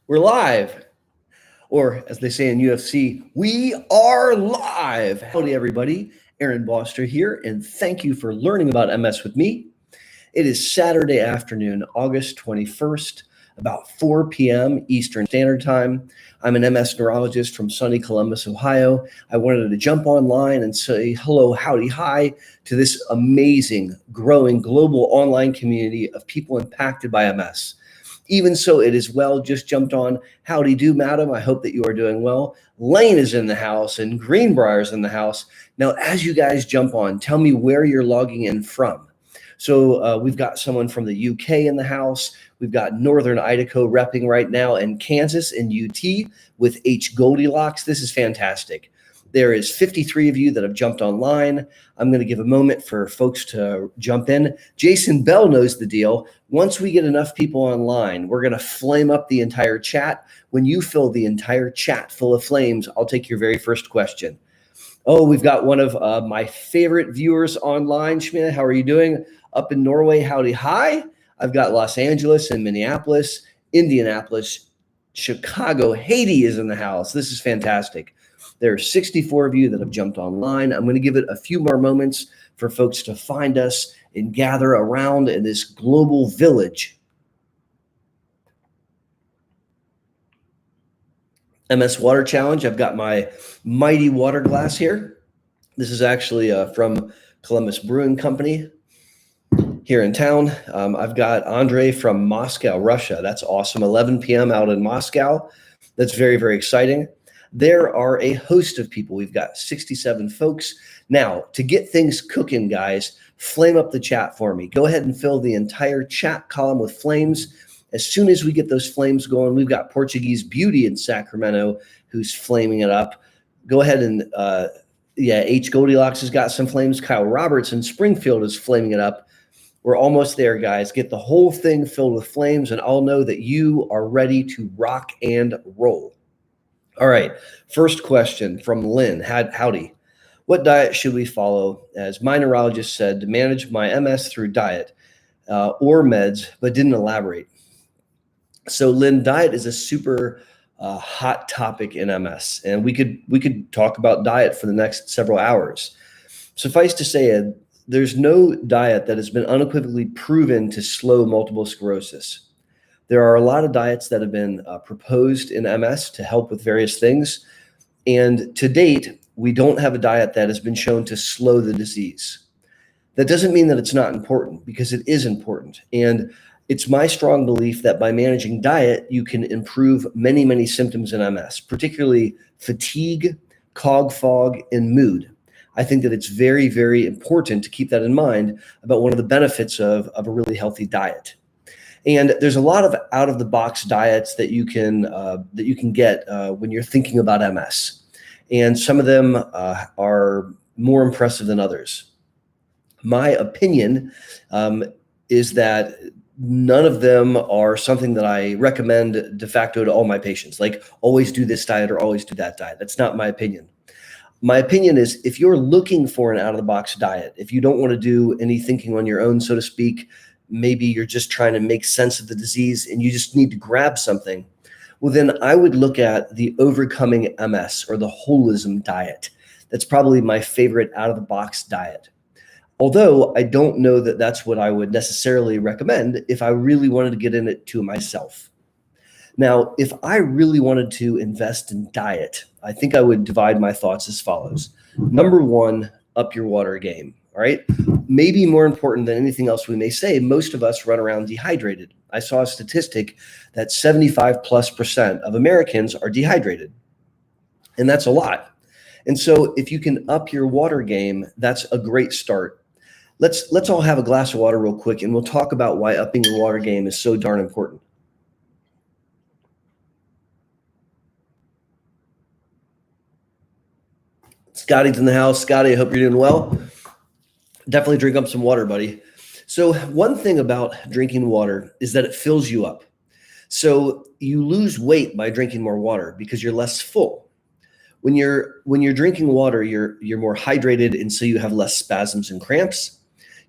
We're live, or as they say in UFC, we are live. Howdy, everybody. Aaron Boster here, and thank you for learning about MS with me. It is Saturday afternoon, August 21st, about 4 p.m. Eastern Standard Time. I'm an MS neurologist from sunny Columbus, Ohio. I wanted to jump online and say hello, howdy, hi to this amazing, growing global online community of people impacted by MS. Even so, it is well. Just jumped on. Howdy do, madam. I hope that you are doing well. Lane is in the house and Greenbrier's in the house. Now, as you guys jump on, tell me where you're logging in from. So we've got someone from the UK in the house. We've got Northern Idaho repping right now, and Kansas and UT with H Goldilocks. This is fantastic. There is 53 of you that have jumped online. I'm going to give a moment for folks to jump in. Jason Bell knows the deal. Once we get enough people online, we're going to flame up the entire chat. When you fill the entire chat full of flames, I'll take your very first question. Oh, we've got one of my favorite viewers online. Shmina, how are you doing? Up in Norway, howdy, hi. I've got Los Angeles and Minneapolis, Indianapolis, Chicago. Haiti is in the house. This is fantastic. There are 64 of you that have jumped online. I'm going to give it a few more moments for folks to find us and gather around in this global village. MS Water Challenge. I've got my mighty water glass here. This is actually from Columbus Brewing Company here in town. I've got Andre from Moscow, Russia. That's awesome. 11 p.m. out in Moscow. That's very, very exciting. There are a host of people. We've got 67 folks. Now, to get things cooking, guys, flame up the chat for me. Go ahead and fill the entire chat column with flames. As soon as we get those flames going, we've got Portuguese Beauty in Sacramento who's flaming it up. Go ahead and, H Goldilocks has got some flames. Kyle Roberts in Springfield is flaming it up. We're almost there, guys. Get the whole thing filled with flames, and I'll know that you are ready to rock and roll. All right, first question from Lynn. Howdy. What diet should we follow? As my neurologist said, to manage my MS through diet or meds, but didn't elaborate. So Lynn, diet is a super hot topic in MS, and we could talk about diet for the next several hours. Suffice to say, there's no diet that has been unequivocally proven to slow multiple sclerosis. There are a lot of diets that have been proposed in MS to help with various things. And to date, we don't have a diet that has been shown to slow the disease. That doesn't mean that it's not important, because it is important. And it's my strong belief that by managing diet, you can improve many, many symptoms in MS, particularly fatigue, cog fog, and mood. I think that it's very, very important to keep that in mind about one of the benefits of a really healthy diet. And there's a lot of out-of-the-box diets that you can get when you're thinking about MS, and some of them are more impressive than others. My opinion is that none of them are something that I recommend de facto to all my patients, like always do this diet or always do that diet. That's not my opinion. My opinion is if you're looking for an out-of-the-box diet, if you don't want to do any thinking on your own, so to speak, maybe you're just trying to make sense of the disease and you just need to grab something, well, then I would look at the Overcoming MS or the Holism diet. That's probably my favorite out-of-the-box diet. Although I don't know that that's what I would necessarily recommend if I really wanted to get in it to myself. Now, if I really wanted to invest in diet, I think I would divide my thoughts as follows. Number one, up your water game. All right. Maybe more important than anything else we may say, most of us run around dehydrated. I saw a statistic that 75+% of Americans are dehydrated. And that's a lot. And so if you can up your water game, that's a great start. Let's all have a glass of water real quick, and we'll talk about why upping your water game is so darn important. Scotty's in the house. Scotty, I hope you're doing well. Definitely drink up some water, buddy. So one thing about drinking water is that it fills you up. So you lose weight by drinking more water because you're less full. When you're drinking water, you're more hydrated, and so you have less spasms and cramps.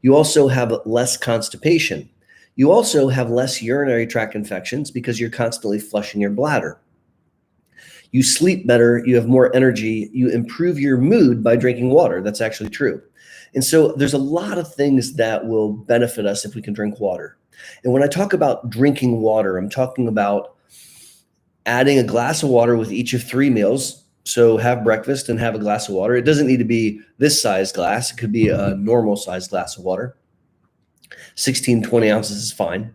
You also have less constipation. You also have less urinary tract infections because you're constantly flushing your bladder. You sleep better, you have more energy, you improve your mood by drinking water. That's actually true. And so there's a lot of things that will benefit us if we can drink water. And when I talk about drinking water, I'm talking about adding a glass of water with each of 3 meals. So have breakfast and have a glass of water. It doesn't need to be this size glass. It could be a normal size glass of water. 16, 20 ounces is fine.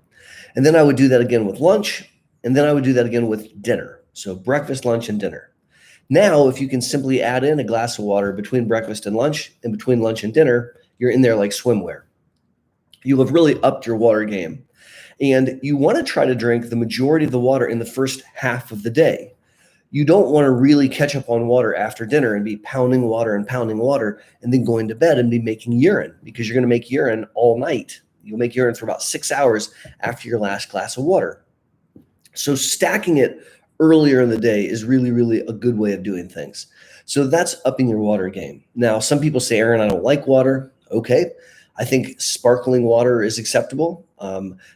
And then I would do that again with lunch. And then I would do that again with dinner. So breakfast, lunch, and dinner. Now, if you can simply add in a glass of water between breakfast and lunch, and between lunch and dinner, you're in there like swimwear. You'll have really upped your water game. And you want to try to drink the majority of the water in the first half of the day. You don't want to really catch up on water after dinner and be pounding water and then going to bed and be making urine, because you're going to make urine all night. You'll make urine for about 6 hours after your last glass of water. So stacking it earlier in the day is really, really a good way of doing things. So that's upping your water game. Now, some people say, Aaron, I don't like water. Okay. I think sparkling water is acceptable.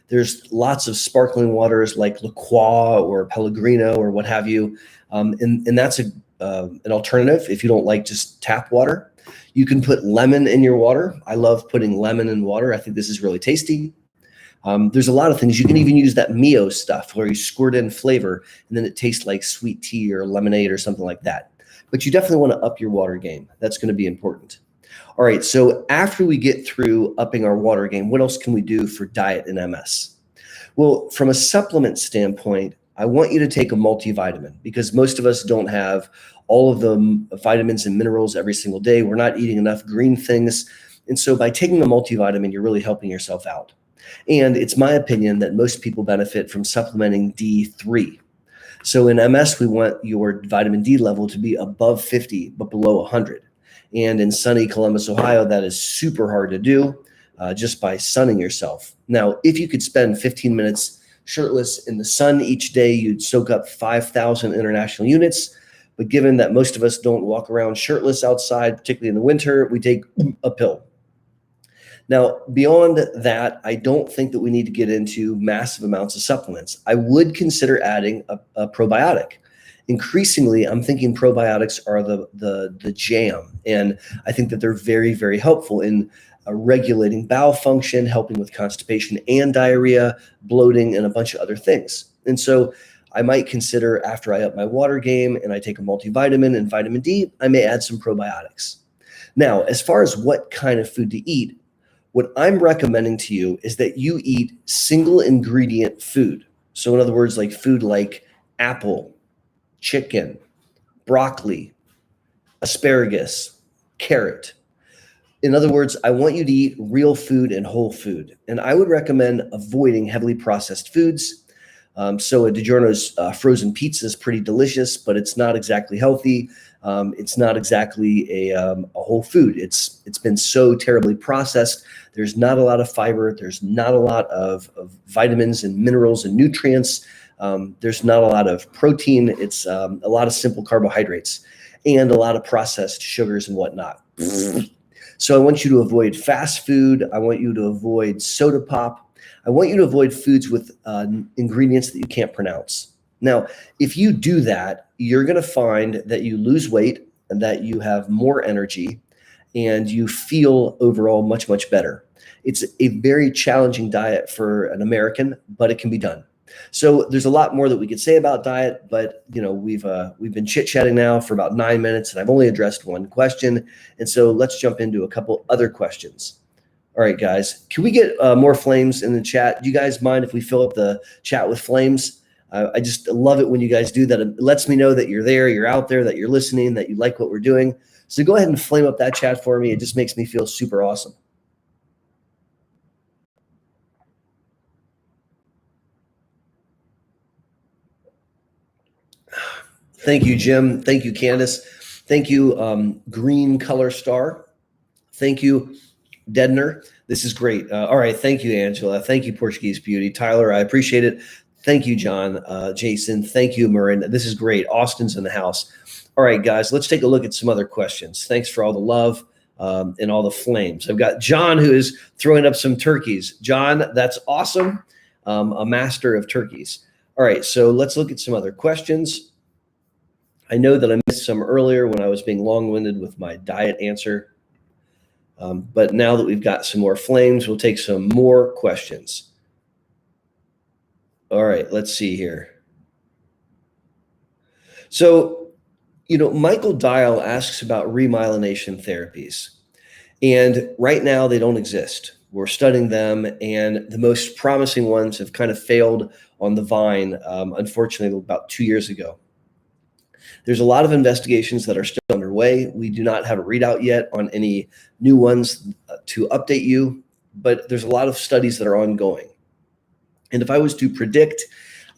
There's lots of sparkling waters like La Croix or Pellegrino or what have you. And that's an alternative if you don't like just tap water. You can put lemon in your water. I love putting lemon in water. I think this is really tasty. There's a lot of things. You can even use that Mio stuff where you squirt in flavor and then it tastes like sweet tea or lemonade or something like that. But you definitely want to up your water game. That's going to be important. All right, so after we get through upping our water game, what else can we do for diet in MS? Well, from a supplement standpoint, I want you to take a multivitamin, because most of us don't have all of the vitamins and minerals every single day. We're not eating enough green things. And so by taking a multivitamin, you're really helping yourself out. And it's my opinion that most people benefit from supplementing D3. So in MS, we want your vitamin D level to be above 50, but below 100. And in sunny Columbus, Ohio, that is super hard to do just by sunning yourself. Now, if you could spend 15 minutes shirtless in the sun each day, you'd soak up 5,000 international units. But given that most of us don't walk around shirtless outside, particularly in the winter, we take a pill. Now, beyond that, I don't think that we need to get into massive amounts of supplements. I would consider adding a probiotic. Increasingly, I'm thinking probiotics are the jam. And I think that they're very, very helpful in regulating bowel function, helping with constipation and diarrhea, bloating, and a bunch of other things. And so I might consider, after I up my water game and I take a multivitamin and vitamin D, I may add some probiotics. Now, as far as what kind of food to eat, what I'm recommending to you is that you eat single ingredient food. So in other words, like food like apple, chicken, broccoli, asparagus, carrot. In other words, I want you to eat real food and whole food. And I would recommend avoiding heavily processed foods. So a DiGiorno's frozen pizza is pretty delicious, but it's not exactly healthy. It's not exactly a whole food. It's been so terribly processed. There's not a lot of fiber. There's not a lot of vitamins and minerals and nutrients. There's not a lot of protein. It's a lot of simple carbohydrates and a lot of processed sugars and whatnot. So I want you to avoid fast food. I want you to avoid soda pop. I want you to avoid foods with ingredients that you can't pronounce. Now, if you do that, you're going to find that you lose weight and that you have more energy and you feel overall much, much better. It's a very challenging diet for an American, but it can be done. So there's a lot more that we could say about diet, but we've been chit-chatting now for about 9 minutes and I've only addressed one question. And so let's jump into a couple other questions. All right, guys, can we get more flames in the chat? Do you guys mind if we fill up the chat with flames? I just love it when you guys do that. It lets me know that you're there, you're out there, that you're listening, that you like what we're doing. So go ahead and flame up that chat for me. It just makes me feel super awesome. Thank you, Jim. Thank you, Candace. Thank you, Green Color Star. Thank you, Dedner. This is great. All right. Thank you, Angela. Thank you, Portuguese Beauty. Tyler, I appreciate it. Thank you, John. Jason. Thank you, Marin. This is great. Austin's in the house. All right, guys, let's take a look at some other questions. Thanks for all the love. and all the flames. I've got John, who is throwing up some turkeys. John, that's awesome. A master of turkeys. All right, so let's look at some other questions. I know that I missed some earlier when I was being long-winded with my diet answer. But now that we've got some more flames, we'll take some more questions. All right, let's see here. So, Michael Dial asks about remyelination therapies. And right now they don't exist. We're studying them, and the most promising ones have kind of failed on the vine, unfortunately, about 2 years ago. There's a lot of investigations that are still underway. We do not have a readout yet on any new ones to update you, but there's a lot of studies that are ongoing. And if I was to predict,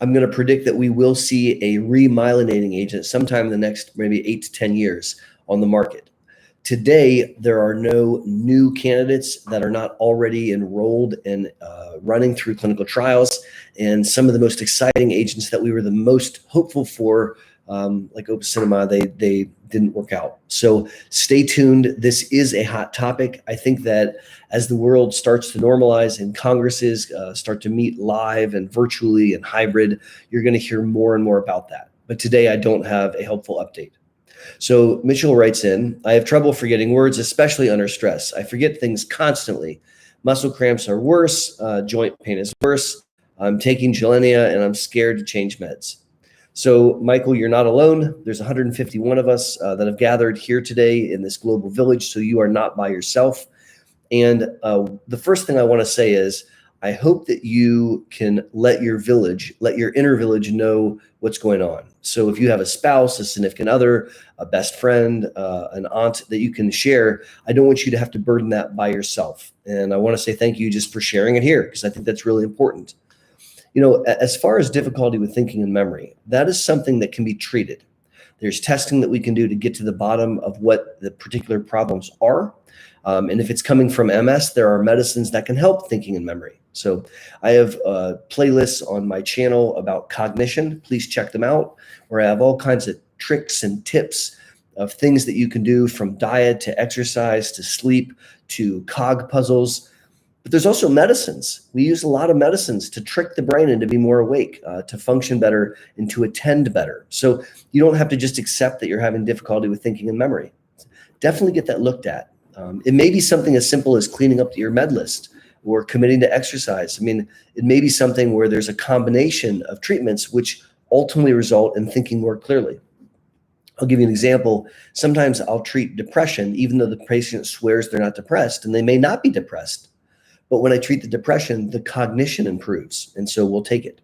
I'm going to predict that we will see a remyelinating agent sometime in the next maybe 8 to 10 years on the market. Today, there are no new candidates that are not already enrolled and running through clinical trials. And some of the most exciting agents that we were the most hopeful for, like opicinumab, they didn't work out. So stay tuned. This is a hot topic. I think that as the world starts to normalize and congresses start to meet live and virtually and hybrid, you're going to hear more and more about that. But today I don't have a helpful update. So Mitchell writes in, I have trouble forgetting words, especially under stress. I forget things constantly. Muscle cramps are worse. Joint pain is worse. I'm taking Gilenya and I'm scared to change meds. So Michael, you're not alone. There's 151 of us that have gathered here today in this global village. So you are not by yourself. And the first thing I want to say is, I hope that you can let your inner village know what's going on. So if you have a spouse, a significant other, a best friend, an aunt that you can share, I don't want you to have to burden that by yourself. And I want to say thank you just for sharing it here, because I think that's really important. As far as difficulty with thinking and memory, that is something that can be treated. There's testing that we can do to get to the bottom of what the particular problems are. And if it's coming from MS, there are medicines that can help thinking and memory. So I have playlists on my channel about cognition. Please check them out, where I have all kinds of tricks and tips of things that you can do, from diet to exercise to sleep to cog puzzles. But there's also medicines. We use a lot of medicines to trick the brain into be more awake, to function better and to attend better. So you don't have to just accept that you're having difficulty with thinking and memory. Definitely get that looked at. It may be something as simple as cleaning up your med list or committing to exercise. It may be something where there's a combination of treatments which ultimately result in thinking more clearly. I'll give you an example. Sometimes I'll treat depression, even though the patient swears they're not depressed, and they may not be depressed. But when I treat the depression, the cognition improves, and so we'll take it.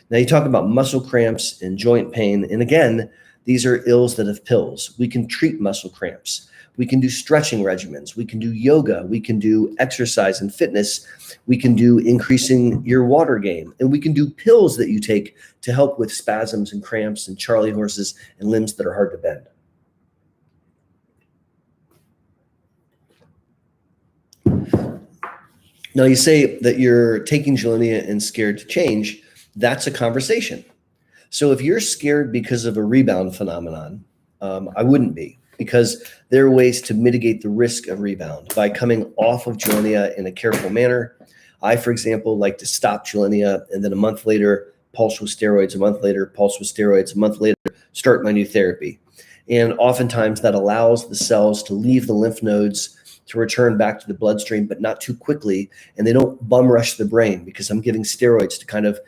Now, you talk about muscle cramps and joint pain, and again, these are ills that have pills. We can treat muscle cramps. We can do stretching regimens. We can do yoga. We can do exercise and fitness. We can do increasing your water game. And we can do pills that you take to help with spasms and cramps and Charlie horses and limbs that are hard to bend. Now, you say that you're taking Gilenya and scared to change. That's a conversation. So if you're scared because of a rebound phenomenon, I wouldn't be, because there are ways to mitigate the risk of rebound by coming off of Gilenya in a careful manner. I, for example, like to stop Gilenya and then a month later, pulse with steroids, a month later, pulse with steroids, a month later, start my new therapy. And oftentimes that allows the cells to leave the lymph nodes to return back to the bloodstream, but not too quickly. And they don't bum rush the brain, because I'm giving steroids to kind of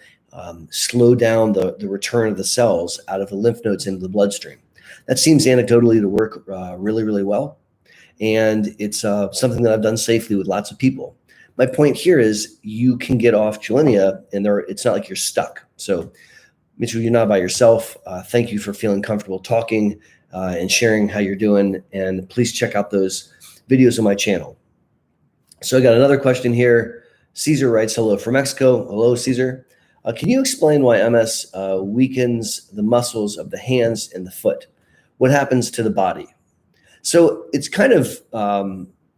slow down the return of the cells out of the lymph nodes into the bloodstream. That seems anecdotally to work really, really well. And it's something that I've done safely with lots of people. My point here is you can get off Gilenya and it's not like you're stuck. So Mitchell, you're not by yourself. Thank you for feeling comfortable talking and sharing how you're doing. And please check out those videos on my channel. So I got another question here. Caesar writes, hello from Mexico. Hello, Caesar. Can you explain why MS weakens the muscles of the hands and the foot? What happens to the body? So it's kind of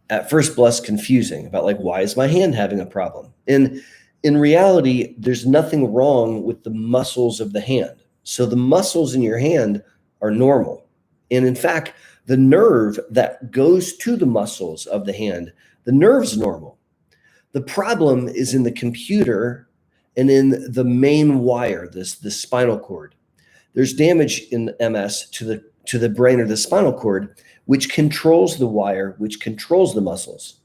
at first blush confusing about, like, why is my hand having a problem? And in reality, there's nothing wrong with the muscles of the hand. So the muscles in your hand are normal. And in fact, The nerve that goes to the muscles of the hand, the nerve's normal. The problem is in the computer and in the main wire, the spinal cord. There's damage in MS to the brain or the spinal cord, which controls the wire, which controls the muscles.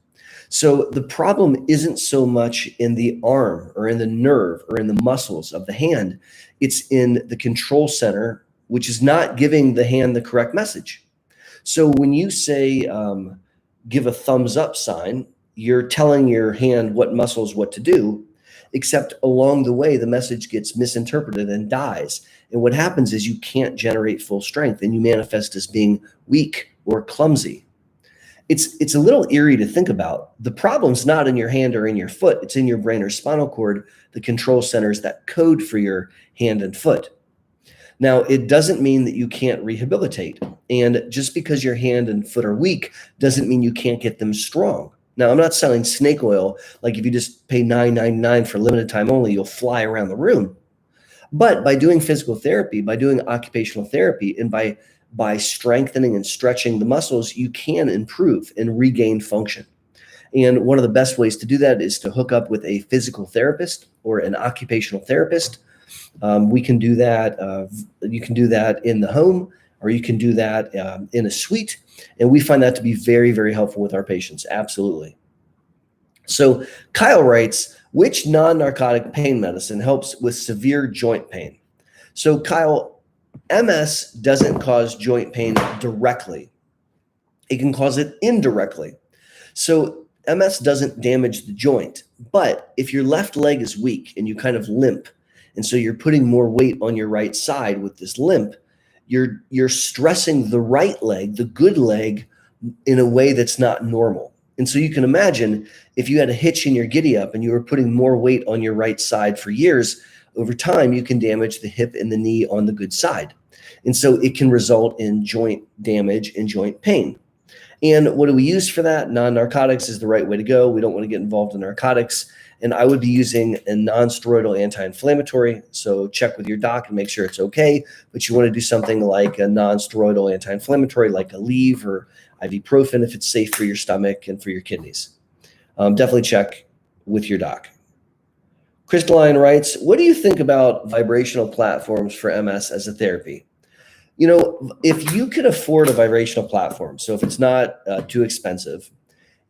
So the problem isn't so much in the arm or in the nerve or in the muscles of the hand. It's in the control center, which is not giving the hand the correct message. So when you say, give a thumbs up sign, you're telling your hand what muscles what to do, except along the way, the message gets misinterpreted and dies. And what happens is you can't generate full strength and you manifest as being weak or clumsy. It's a little eerie to think about. The problem's not in your hand or in your foot. It's in your brain or spinal cord, the control centers that code for your hand and foot. Now, it doesn't mean that you can't rehabilitate. And just because your hand and foot are weak doesn't mean you can't get them strong. Now, I'm not selling snake oil. Like if you just pay $9.99 for limited time only, you'll fly around the room. But by doing physical therapy, by doing occupational therapy, and by strengthening and stretching the muscles, you can improve and regain function. And one of the best ways to do that is to hook up with a physical therapist or an occupational therapist. We can do that. You can do that in the home, or you can do that in a suite. And we find that to be very, very helpful with our patients. Absolutely. So Kyle writes, which non-narcotic pain medicine helps with severe joint pain? So Kyle, MS doesn't cause joint pain directly. It can cause it indirectly. So MS doesn't damage the joint, but if your left leg is weak and you kind of limp, and so you're putting more weight on your right side with this limp, you're stressing the right leg, the good leg, in a way that's not normal. And so you can imagine if you had a hitch in your giddy up and you were putting more weight on your right side for years, over time, you can damage the hip and the knee on the good side. And so it can result in joint damage and joint pain. And what do we use for that? Non-narcotics is the right way to go. We don't want to get involved in narcotics. And I would be using a non-steroidal anti-inflammatory. So check with your doc and make sure it's okay. But you want to do something like a non-steroidal anti-inflammatory, like Aleve or ibuprofen, if it's safe for your stomach and for your kidneys. Definitely check with your doc. Crystalline writes, what do you think about vibrational platforms for MS as a therapy? You know, if you can afford a vibrational platform, so if it's not too expensive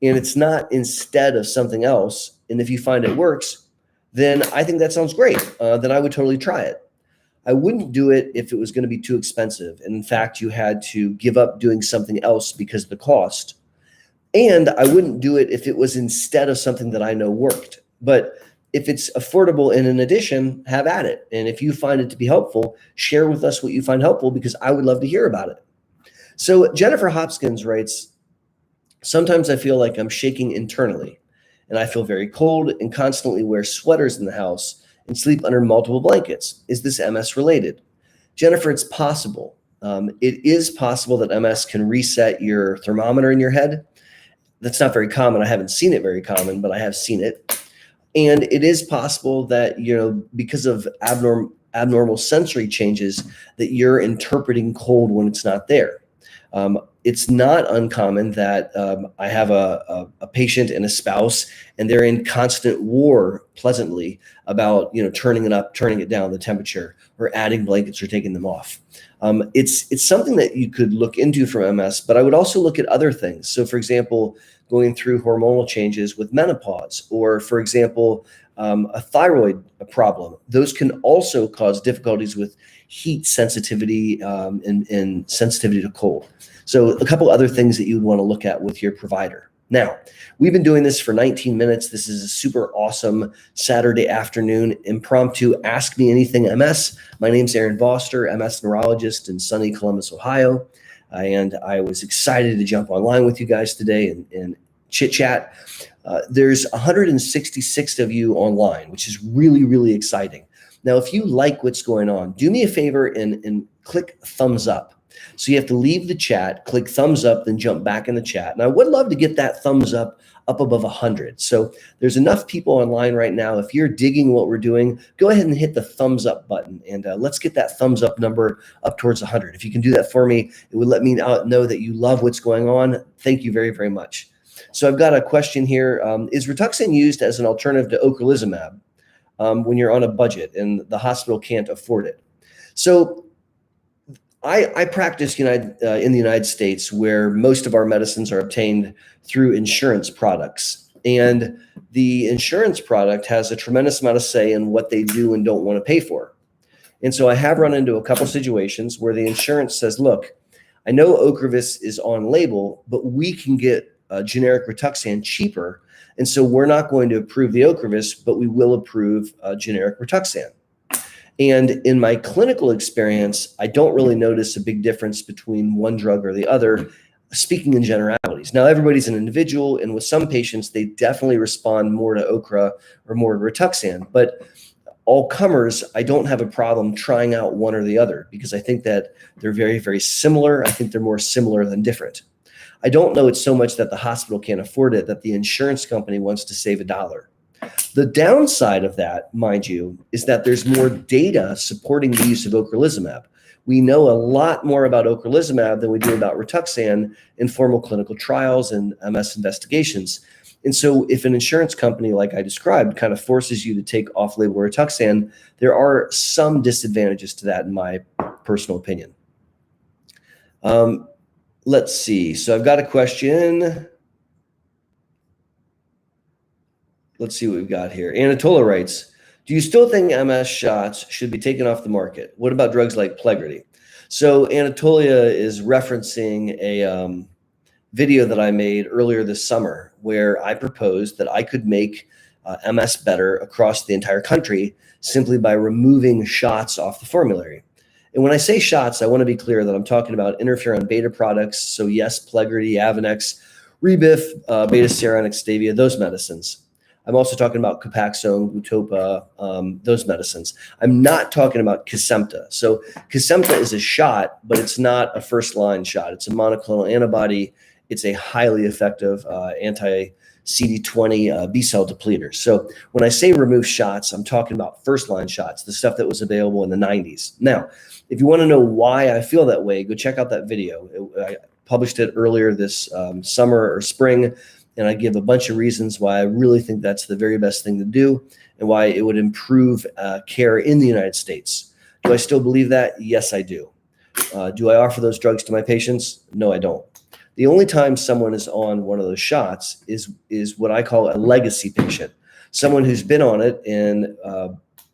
and it's not instead of something else, and if you find it works, then I think that sounds great. Then I would totally try it. I wouldn't do it if it was going to be too expensive. And in fact, you had to give up doing something else because of the cost. And I wouldn't do it if it was instead of something that I know worked. But if it's affordable and in addition, have at it. And if you find it to be helpful, share with us what you find helpful, because I would love to hear about it. So Jennifer Hopkins writes, sometimes I feel like I'm shaking internally and I feel very cold and constantly wear sweaters in the house and sleep under multiple blankets. Is this MS related? Jennifer, it's possible. It is possible that MS can reset your thermometer in your head. That's not very common. I haven't seen it very common, but I have seen it. And it is possible that, you know, because of abnormal sensory changes, that you're interpreting cold when it's not there. It's not uncommon that I have a patient and a spouse, and they're in constant war pleasantly about, you know, turning it up, turning it down, the temperature, or adding blankets or taking them off. It's something that you could look into from MS, but I would also look at other things. So for example, going through hormonal changes with menopause, or for example, a thyroid problem. Those can also cause difficulties with heat sensitivity and sensitivity to cold. So a couple other things that you'd want to look at with your provider. Now, we've been doing this for 19 minutes. This is a super awesome Saturday afternoon impromptu Ask Me Anything MS. My name's Aaron Boster, MS neurologist in sunny Columbus, Ohio. And I was excited to jump online with you guys today and chit chat. There's 166 of you online, which is really, really exciting. Now, if you like what's going on, do me a favor and click thumbs up. So you have to leave the chat, click thumbs up, then jump back in the chat. And I would love to get that thumbs up above 100. So there's enough people online right now. If you're digging what we're doing, go ahead and hit the thumbs up button, and let's get that thumbs up number up towards 100. If you can do that for me, it would let me know that you love what's going on. Thank you very, very much. So I've got a question here. Is Rituxan used as an alternative to ocrelizumab when you're on a budget and the hospital can't afford it? So I practice in the United States, where most of our medicines are obtained through insurance products. And the insurance product has a tremendous amount of say in what they do and don't want to pay for. And so I have run into a couple situations where the insurance says, look, I know Ocrevus is on label, but we can get generic Rituxan cheaper. And so we're not going to approve the Ocrevus, but we will approve generic Rituxan. And in my clinical experience, I don't really notice a big difference between one drug or the other, speaking in generalities. Now, everybody's an individual, and with some patients, they definitely respond more to Ocra or more to Rituxan. But all comers, I don't have a problem trying out one or the other, because I think that they're very, very similar. I think they're more similar than different. I don't know it's so much that the hospital can't afford it, that the insurance company wants to save $1. The downside of that, mind you, is that there's more data supporting the use of ocrelizumab. We know a lot more about ocrelizumab than we do about Rituxan in formal clinical trials and MS investigations. And so if an insurance company, like I described, kind of forces you to take off-label Rituxan, there are some disadvantages to that, in my personal opinion. Let's see. So I've got a question. Let's see what we've got here. Anatola writes, do you still think MS shots should be taken off the market? What about drugs like Plegridy? So Anatolia is referencing a video that I made earlier this summer, where I proposed that I could make MS better across the entire country simply by removing shots off the formulary. And when I say shots, I want to be clear that I'm talking about interferon beta products. So yes, Plegridy, Avonex, Rebif, beta-seron, Xtavia, those medicines. I'm also talking about Copaxone, Butopa, those medicines. I'm not talking about Kesimpta. So Kesimpta is a shot, but it's not a first-line shot. It's a monoclonal antibody. It's a highly effective anti-CD20 B-cell depleter. So when I say remove shots, I'm talking about first-line shots, the stuff that was available in the 90s. Now, if you want to know why I feel that way, go check out that video. I published it earlier this summer or spring, and I give a bunch of reasons why I really think that's the very best thing to do and why it would improve care in the United States. Do I still believe that? Yes, I do. Do I offer those drugs to my patients? No, I don't. The only time someone is on one of those shots is what I call a legacy patient, someone who's been on it and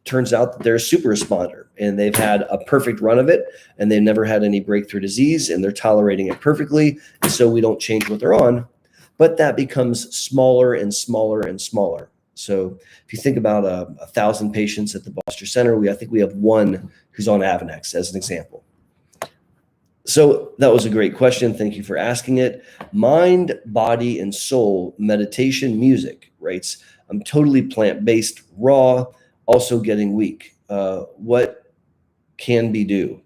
turns out that they're a super responder and they've had a perfect run of it and they've never had any breakthrough disease and they're tolerating it perfectly. And so we don't change what they're on. But that becomes smaller and smaller and smaller. So if you think about 1,000 patients at the Boster Center, I think we have one who's on Avonex as an example. So that was a great question. Thank you for asking it. Mind, Body, and Soul Meditation Music writes, I'm totally plant-based raw, also getting weak. What can be do?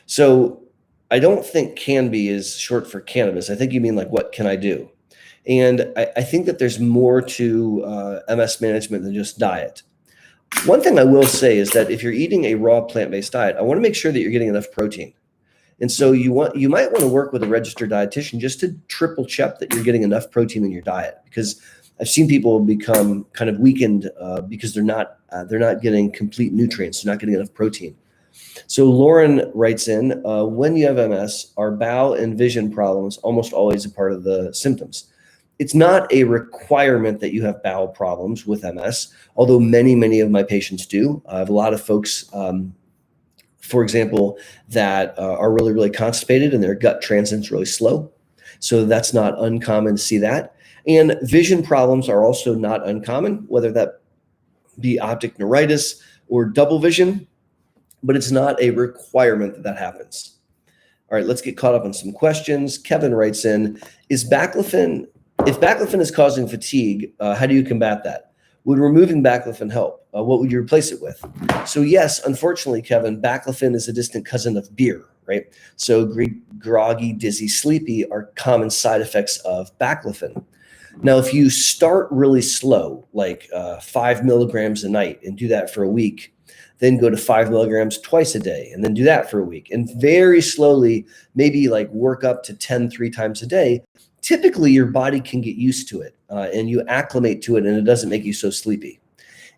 So I don't think can be is short for cannabis. I think you mean like, what can I do? And I think that there's more to MS management than just diet. One thing I will say is that if you're eating a raw plant-based diet, I want to make sure that you're getting enough protein. And so you might want to work with a registered dietitian just to triple check that you're getting enough protein in your diet, because I've seen people become kind of weakened because they're not getting complete nutrients. They're not getting enough protein. So Lauren writes in, when you have MS, are bowel and vision problems almost always a part of the symptoms? It's not a requirement that you have bowel problems with MS, although many of my patients do. I have a lot of folks, for example, that are really constipated and their gut transit's really slow. So that's not uncommon to see that. And vision problems are also not uncommon, whether that be optic neuritis or double vision, but it's not a requirement that that happens. All right, let's get caught up on some questions. Kevin writes in, if baclofen is causing fatigue, how do you combat that? Would removing baclofen help? What would you replace it with? So yes, unfortunately, Kevin, baclofen is a distant cousin of beer, right? So groggy, dizzy, sleepy are common side effects of baclofen. Now, if you start really slow, like 5 milligrams a night, and do that for a week, then go to 5 milligrams twice a day, and then do that for a week, and very slowly, maybe like work up to 10 3 times a day, typically your body can get used to it, and you acclimate to it, and it doesn't make you so sleepy.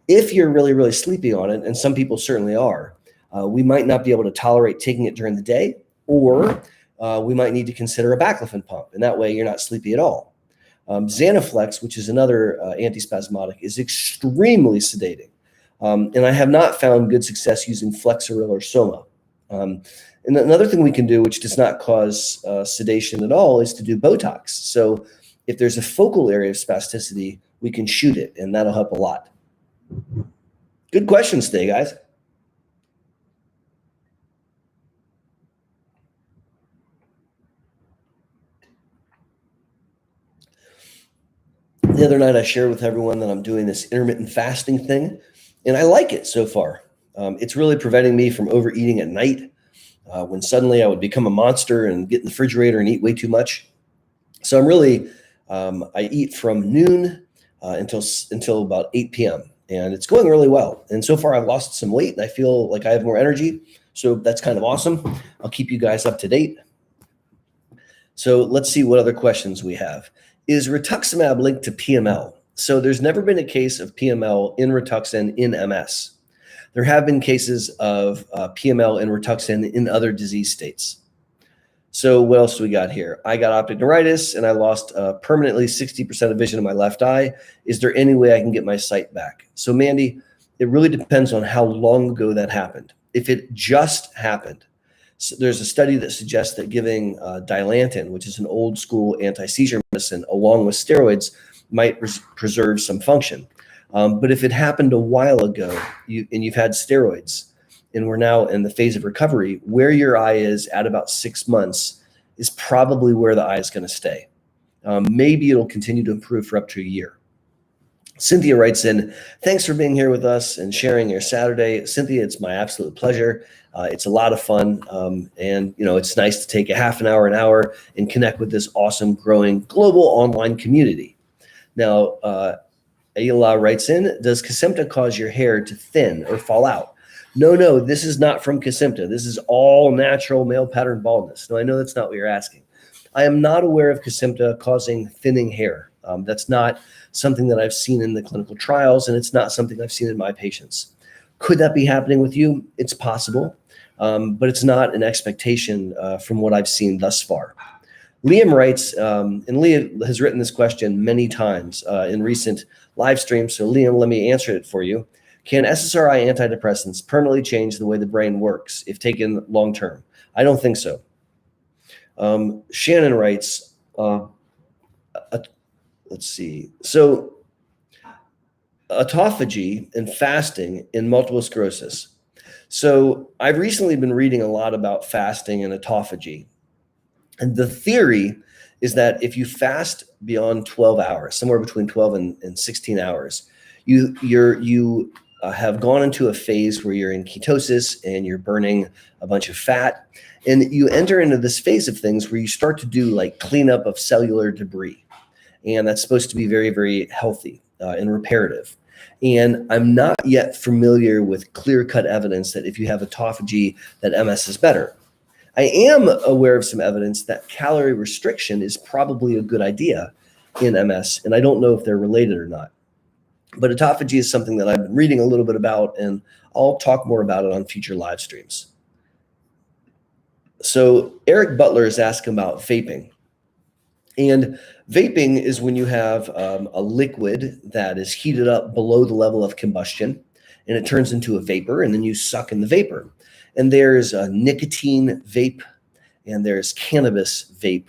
If you're really, really sleepy on it, and some people certainly are, we might not be able to tolerate taking it during the day, or we might need to consider a baclofen pump, and that way you're not sleepy at all. Xanaflex, which is another antispasmodic, is extremely sedating. And I have not found good success using Flexeril or Soma. And another thing we can do, which does not cause sedation at all, is to do Botox. So if there's a focal area of spasticity, we can shoot it, and that'll help a lot. Good questions today, guys. The other night I shared with everyone that I'm doing this intermittent fasting thing, and I like it so far. It's really preventing me from overeating at night when suddenly I would become a monster and get in the refrigerator and eat way too much. So I'm really, I eat from noon until about 8 p.m. and it's going really well. And so far I've lost some weight and I feel like I have more energy. So that's kind of awesome. I'll keep you guys up to date. So let's see what other questions we have. Is rituximab linked to PML? So there's never been a case of PML in Rituxan in MS. There have been cases of PML and Rituxan in other disease states. So what else do we got here? I got optic neuritis and I lost permanently 60% of vision in my left eye. Is there any way I can get my sight back? So Mandy, it really depends on how long ago that happened. If it just happened, so there's a study that suggests that giving Dilantin, which is an old school anti-seizure medicine, along with steroids, might preserve some function. But if it happened a while ago and you've had steroids and we're now in the phase of recovery, where your eye is at about 6 months is probably where the eye is going to stay. Maybe it'll continue to improve for up to a year. Cynthia writes in, thanks for being here with us and sharing your Saturday. Cynthia, it's my absolute pleasure. It's a lot of fun. And it's nice to take a half an hour and connect with this awesome, growing global online community. Now, Ayla writes in, does Kesimpta cause your hair to thin or fall out? No, this is not from Kesimpta. This is all natural male pattern baldness. No, I know that's not what you're asking. I am not aware of Kesimpta causing thinning hair. That's not something that I've seen in the clinical trials, and it's not something I've seen in my patients. Could that be happening with you? It's possible, but it's not an expectation from what I've seen thus far. Liam writes, and Liam has written this question many times in recent live streams. So Liam, let me answer it for you. Can SSRI antidepressants permanently change the way the brain works if taken long term? I don't think so. Shannon writes, let's see. So autophagy and fasting in multiple sclerosis. So I've recently been reading a lot about fasting and autophagy. And the theory is that if you fast beyond 12 hours, somewhere between 12 and 16 hours, you have gone into a phase where you're in ketosis and you're burning a bunch of fat. And you enter into this phase of things where you start to do like cleanup of cellular debris. And that's supposed to be very, very healthy and reparative. And I'm not yet familiar with clear-cut evidence that if you have autophagy, that MS is better. I am aware of some evidence that calorie restriction is probably a good idea in MS, and I don't know if they're related or not. But autophagy is something that I've been reading a little bit about, and I'll talk more about it on future live streams. So Eric Butler is asking about vaping. And vaping is when you have a liquid that is heated up below the level of combustion, and it turns into a vapor, and then you suck in the vapor. And there's a nicotine vape, and there's cannabis vape.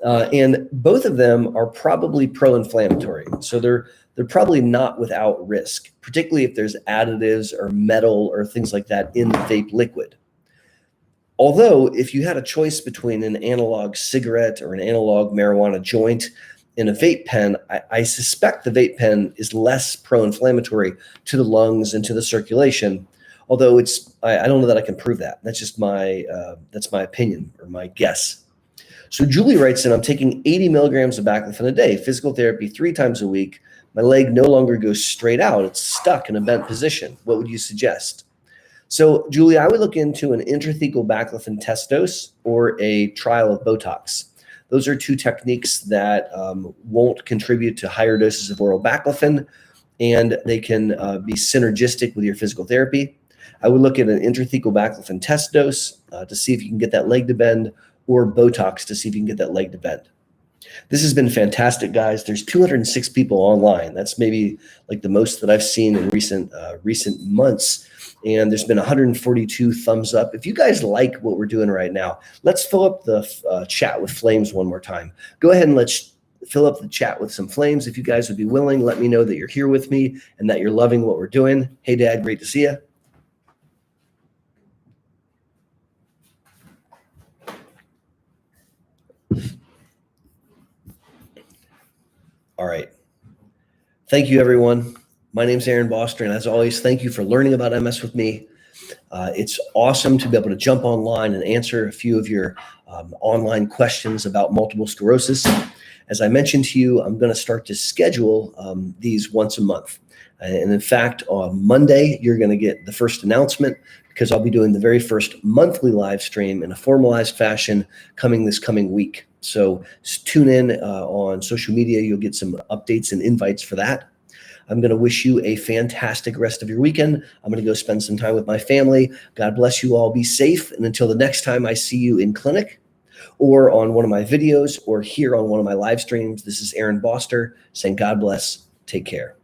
And both of them are probably pro-inflammatory. So they're probably not without risk, particularly if there's additives or metal or things like that in the vape liquid. Although if you had a choice between an analog cigarette or an analog marijuana joint and a vape pen, I suspect the vape pen is less pro-inflammatory to the lungs and to the circulation. Although I don't know that I can prove that. That's just that's my opinion or my guess. So Julie writes in, I'm taking 80 milligrams of baclofen a day, physical therapy 3 times a week. My leg no longer goes straight out. It's stuck in a bent position. What would you suggest? So Julie, I would look into an intrathecal baclofen test dose or a trial of Botox. Those are 2 techniques that won't contribute to higher doses of oral baclofen, and they can be synergistic with your physical therapy. I would look at an intrathecal baclofen test dose to see if you can get that leg to bend, or Botox to see if you can get that leg to bend. This has been fantastic, guys. There's 206 people online. That's maybe like the most that I've seen in recent months. And there's been 142 thumbs up. If you guys like what we're doing right now, let's fill up the chat with flames one more time. Go ahead and let's fill up the chat with some flames. If you guys would be willing, let me know that you're here with me and that you're loving what we're doing. Hey, Dad, great to see you. All right. Thank you, everyone. My name's Aaron Boster, and as always, thank you for learning about MS with me. It's awesome to be able to jump online and answer a few of your online questions about multiple sclerosis. As I mentioned to you, I'm going to start to schedule these once a month. And in fact, on Monday, you're going to get the first announcement because I'll be doing the very first monthly live stream in a formalized fashion this coming week. So tune in on social media. You'll get some updates and invites for that. I'm going to wish you a fantastic rest of your weekend. I'm going to go spend some time with my family. God bless you all. Be safe. And until the next time I see you in clinic or on one of my videos or here on one of my live streams, this is Aaron Boster saying God bless. Take care.